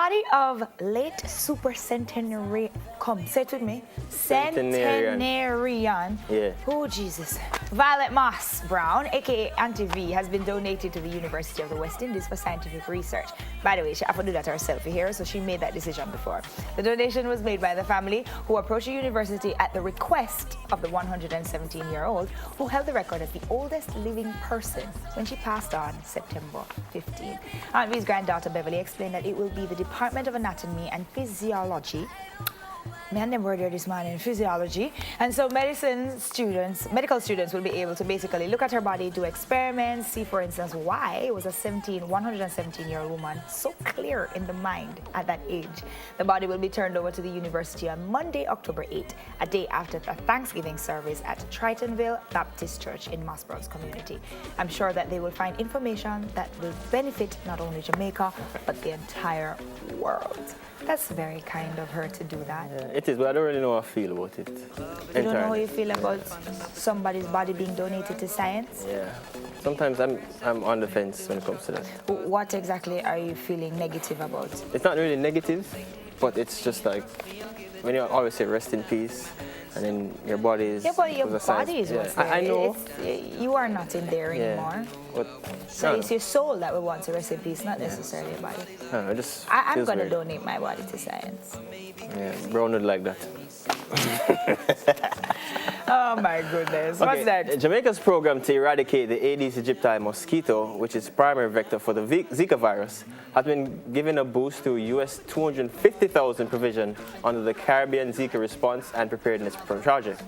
body of late supercentenarian, come, say it with me, centenarian. Yeah. Oh, Jesus. Violet Moss Brown, aka Auntie V, has been donated to the University of the West Indies for scientific research. By the way, she had to do that herself here, so she made that decision before. The donation was made by the family, who approached the university at the request of the 117-year-old, who held the record as the oldest living person when she passed on September 15. Aunt V's granddaughter Beverly explained that it will be the Department of Anatomy and Physiology. Man, them word here this morning, physiology. And so medical students will be able to basically look at her body, do experiments, see, for instance, why was a 117-year-old woman so clear in the mind at that age. The body will be turned over to the university on Monday, October 8, a day after the Thanksgiving service at Tritonville Baptist Church in Mossbrook's community. I'm sure that they will find information that will benefit not only Jamaica, but the entire world. That's very kind of her to do that. Yeah, it is, but I don't really know how I feel about it. You don't know how you feel about somebody's body being donated to science? Yeah. Sometimes I'm on the fence when it comes to that. What exactly are you feeling negative about? It's not really negative, but it's just like when you always say rest in peace, and then your body is... Your body is what's there. I know. You are not in there anymore. But, so it's your soul that will want to rest in peace, not necessarily your body. I'm going to donate my body to science. Yeah, Brown would like that. Oh my goodness, what's that? Jamaica's program to eradicate the Aedes aegypti mosquito, which is primary vector for the Zika virus, has been given a boost to US $250,000 provision under the Caribbean Zika Response and Preparedness Project.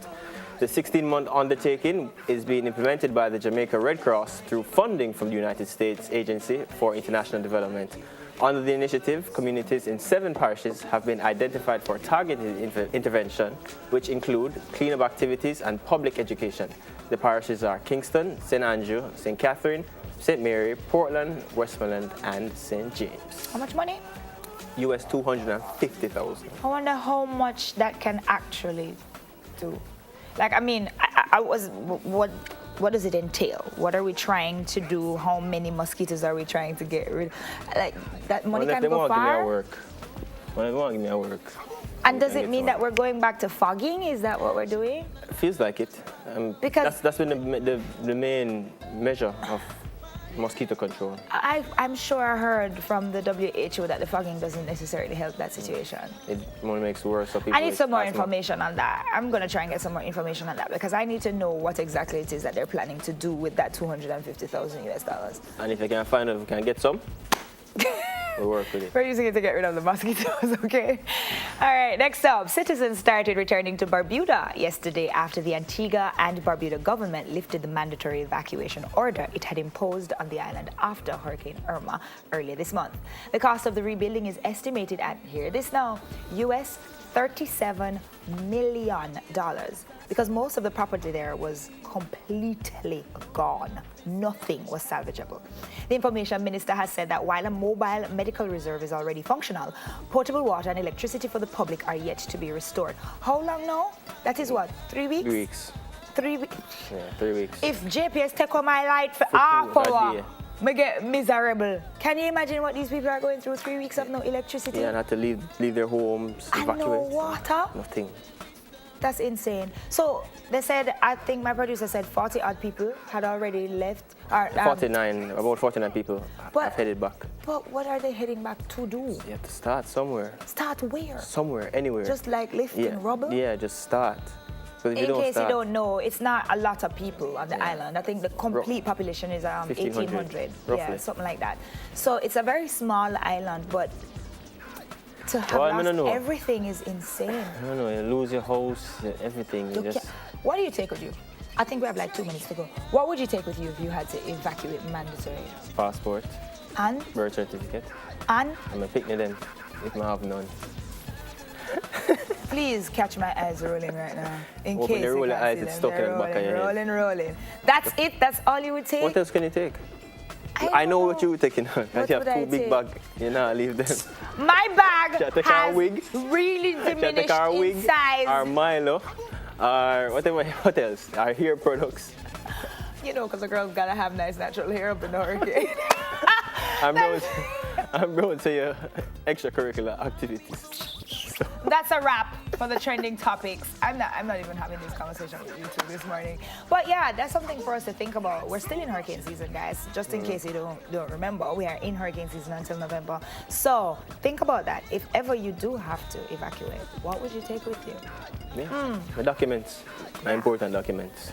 The 16-month undertaking is being implemented by the Jamaica Red Cross through funding from the United States Agency for International Development. Under the initiative, communities in 7 parishes have been identified for targeted intervention, which include cleanup activities and public education. The parishes are Kingston, St. Andrew, St. Catherine, St. Mary, Portland, Westmoreland, and St. James. How much money? US $250,000. I wonder how much that can actually do. Like, I mean, what does it entail? What are we trying to do? How many mosquitoes are we trying to get rid of? Like, that money can go far. Well, they won't give me a work. And does it mean that we're going back to fogging? Is that what we're doing? It feels like it. Because that's been the main measure of mosquito control. I'm sure I heard from the WHO that the fogging doesn't necessarily help that situation. It only makes it worse. So I need some more information on that. I'm going to try and get some more information on that because I need to know what exactly it is that they're planning to do with that $250,000 US. And if I can find out if we can get some, we'll work with it. We're using it to get rid of the mosquitoes, okay? All right, next up, citizens started returning to Barbuda yesterday after the Antigua and Barbuda government lifted the mandatory evacuation order it had imposed on the island after Hurricane Irma earlier this month. The cost of the rebuilding is estimated at, hear this now, US $37 million because most of the property there was completely gone. Nothing was salvageable. The information minister has said that while a mobile medical reserve is already functional, potable water and electricity for the public are yet to be restored. How long now? That is what, 3 weeks? 3 weeks. 3 weeks? Yeah, 3 weeks. If JPS take on my light for half hour, me get miserable. Can you imagine what these people are going through? 3 weeks of no electricity? Yeah, and have to leave their homes, and evacuate. no water? Nothing. That's insane. So they said, I think my producer said 40 odd people had already left. About 49 people have headed back. But what are they heading back to do? You have to start somewhere. Start where? Somewhere, anywhere. Just like lifting rubble? Yeah, just start. In case you don't know, it's not a lot of people on the island. I think the complete population is around 1,800. Yeah, something like that. So it's a very small island, but to have lost everything is insane. I don't know, you lose your house, everything. What do you take with you? I think we have like 2 minutes to go. What would you take with you if you had to evacuate mandatory? Passport. And? Birth certificate. And? I'm a picnic then, if I have none. Please catch my eyes rolling right now. In case you rolling eyes, it's stuck in the back of your head. Rolling. That's it? That's all you would take? What else can you take? I know what you were taking. Because you have 2 big bags. You know, leave them. My bag has really diminished in size. Or Milo. Or what else? Our hair products. You know, because a girl's got to have nice natural hair up in the hurricane. I'm brought to your extracurricular activities. That's a wrap for the trending topics. I'm not even having this conversation with you two this morning. But yeah, that's something for us to think about. We're still in hurricane season, guys. Just in case you don't remember, we are in hurricane season until November. So think about that. If ever you do have to evacuate, what would you take with you? Yeah, my documents, my important documents.